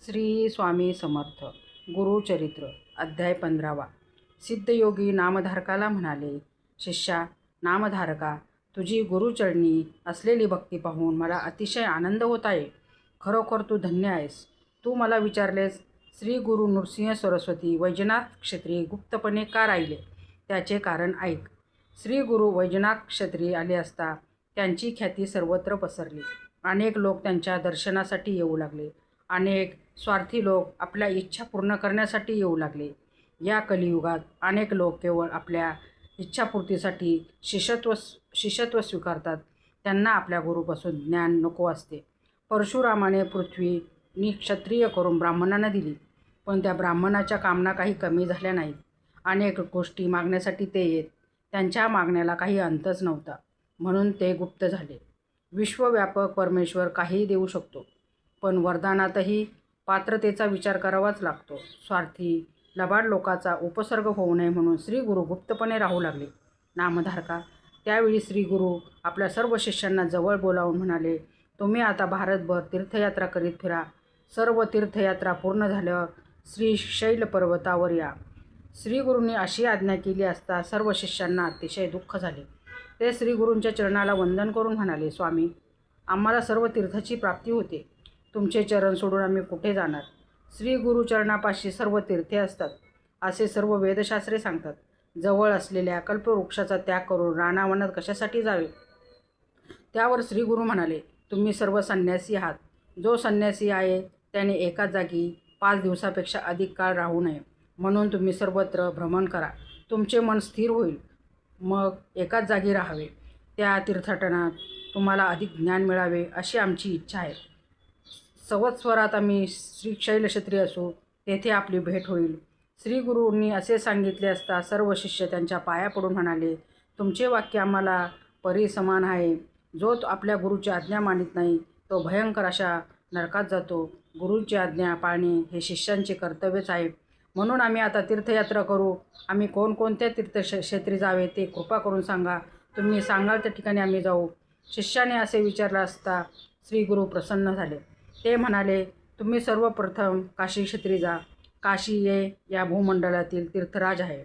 श्री स्वामी समर्थ गुरुचरित्र अध्याय 15वा. सिद्धयोगी नामधारकाला म्हणाले, शिष्या नामधारका, तुझी गुरुचरणी असलेली भक्ती पाहून मला अतिशय आनंद होत आहे. खरोखर तू धन्य आहेस. तू मला विचारलेस, श्री गुरु नृसिंह सरस्वती वैजनाथ क्षेत्री गुप्तपणे का राहिले, त्याचे कारण ऐक. श्री गुरु वैजनाथ क्षेत्री आले असता त्यांची ख्याती सर्वत्र पसरली. अनेक लोक त्यांच्या दर्शनासाठी येऊ लागले. अनेक स्वार्थी लोक आपल्या इच्छा पूर्ण करण्यासाठी येऊ लागले. या कलियुगात अनेक लोक केवळ आपल्या इच्छापूर्तीसाठी शिष्यत्व स्वीकारतात. त्यांना आपल्या गुरुपासून ज्ञान नको असते. परशुरामाने पृथ्वी क्षत्रिय करून ब्राह्मणांना दिली, पण त्या ब्राह्मणाच्या कामना काही कमी झाल्या नाहीत. अनेक गोष्टी मागण्यासाठी ते येत. त्यांच्या मागण्याला काही अंतच नव्हता, म्हणून ते गुप्त झाले. विश्वव्यापक परमेश्वर काहीही देऊ शकतो, पण वरदानातही पात्रतेचा विचार करावाच लागतो. स्वार्थी लबाड लोकांचा उपसर्ग होऊ नये म्हणून श्री गुरु गुप्तपणे राहू लागले. नामधारका, त्यावेळी श्री गुरु आपल्या सर्व शिष्यांना जवळ बोलावून म्हणाले, तुम्ही आता भारतभर तीर्थयात्रा करीत फिरा. सर्व तीर्थयात्रा पूर्ण झाल्यावर श्री शैल पर्वतावर या. श्री गुरूंनी अशी आज्ञा केली असता सर्व शिष्यांना अतिशय दुःख झाले. ते श्री गुरूंच्या चरणाला वंदन करून म्हणाले, स्वामी, आम्हाला सर्व तीर्थाची प्राप्ती होते. तुमचे चरण सोडून आम्ही कुठे जाणार? श्री गुरुचरणापाशी सर्व तीर्थे असतात, असे सर्व वेदशास्त्रे सांगतात. जवळ असलेल्या कल्पवृक्षाचा त्याग करून रानावनात कशासाठी जावे? त्यावर श्री गुरु म्हणाले, तुम्ही सर्व संन्यासी आहात. जो संन्यासी आहे त्याने एकाच जागी 5 दिवसापेक्षा अधिक काळ राहू नये. म्हणून तुम्ही सर्वत्र भ्रमण करा. तुमचे मन स्थिर होईल. मग एकाच जागी राहावे. त्या तीर्थाटनात तुम्हाला अधिक ज्ञान मिळावे अशी आमची इच्छा आहे. संवत्सरात आम्ही श्रीशैल क्षेत्री असू, तेथे आपली भेट होईल. श्री गुरूंनी असे सांगितले असता सर्व शिष्य त्यांच्या पाया पडून म्हणाले, तुमचे वाक्य आम्हाला परिसमान आहे. जो आपल्या गुरुची आज्ञा मानित नाही तो भयंकर अशा नरकात जातो. गुरूची आज्ञा पाळणे हे शिष्यांचे कर्तव्यच आहे. म्हणून आम्ही आता तीर्थयात्रा करू. आम्ही कोणकोणत्या तीर्थक्षेत्री जावे ते कृपा करून सांगा. तुम्ही सांगाल त्या ठिकाणी आम्ही जाऊ. शिष्याने असे विचारले असता श्री गुरु प्रसन्न झाले. ते म्हणाले, तुम्ही सर्वप्रथम काशी क्षेत्री जा. काशी या भूमंडलातील तीर्थराज आहे.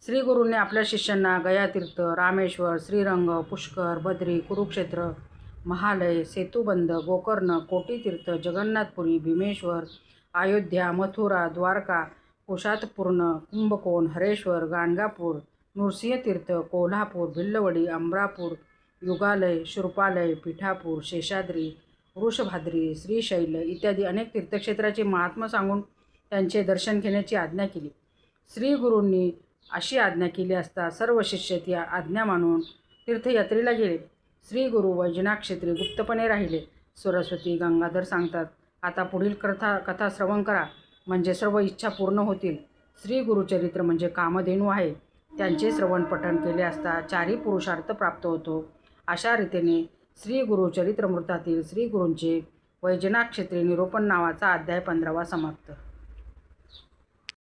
श्री गुरूंनी आपल्या शिष्यांना गयातीर्थ, रामेश्वर, श्रीरंग, पुष्कर, बद्री, कुरुक्षेत्र, महालय, सेतुबंध, गोकर्ण, कोटीतीर्थ, जगन्नाथपुरी, भीमेश्वर, अयोध्या, मथुरा, द्वारका, कुशातपूर्ण, कुंभकोण, हरेश्वर, गाणगापूर, नृसिंहतीर्थ, कोल्हापूर, भिल्लवडी, अमरापूर, युगालय, शूर्पालय, पीठापूर, शेषाद्री, वृषभाद्री, श्रीशैल इत्यादी अनेक तीर्थक्षेत्राचे महात्म्य सांगून त्यांचे दर्शन घेण्याची आज्ञा केली. श्री गुरूंनी अशी आज्ञा केली असता सर्व शिष्य ती आज्ञा मानून तीर्थयात्रेला गेले. श्री गुरु वैजनाथ क्षेत्री गुप्तपणे राहिले. सरस्वती गंगाधर सांगतात, आता पुढील कथा श्रवण करा, म्हणजे सर्व इच्छा पूर्ण होतील. श्री गुरुचरित्र म्हणजे कामधेनू आहे. त्यांचे श्रवण पठण केले असता 4ही पुरुषार्थ प्राप्त होतो. अशा रीतीने श्री गुरुचरित्रमृतातील श्री गुरूंचे वैजनाथ क्षेत्री निरूपण नावाचा अध्याय 15वा समाप्त.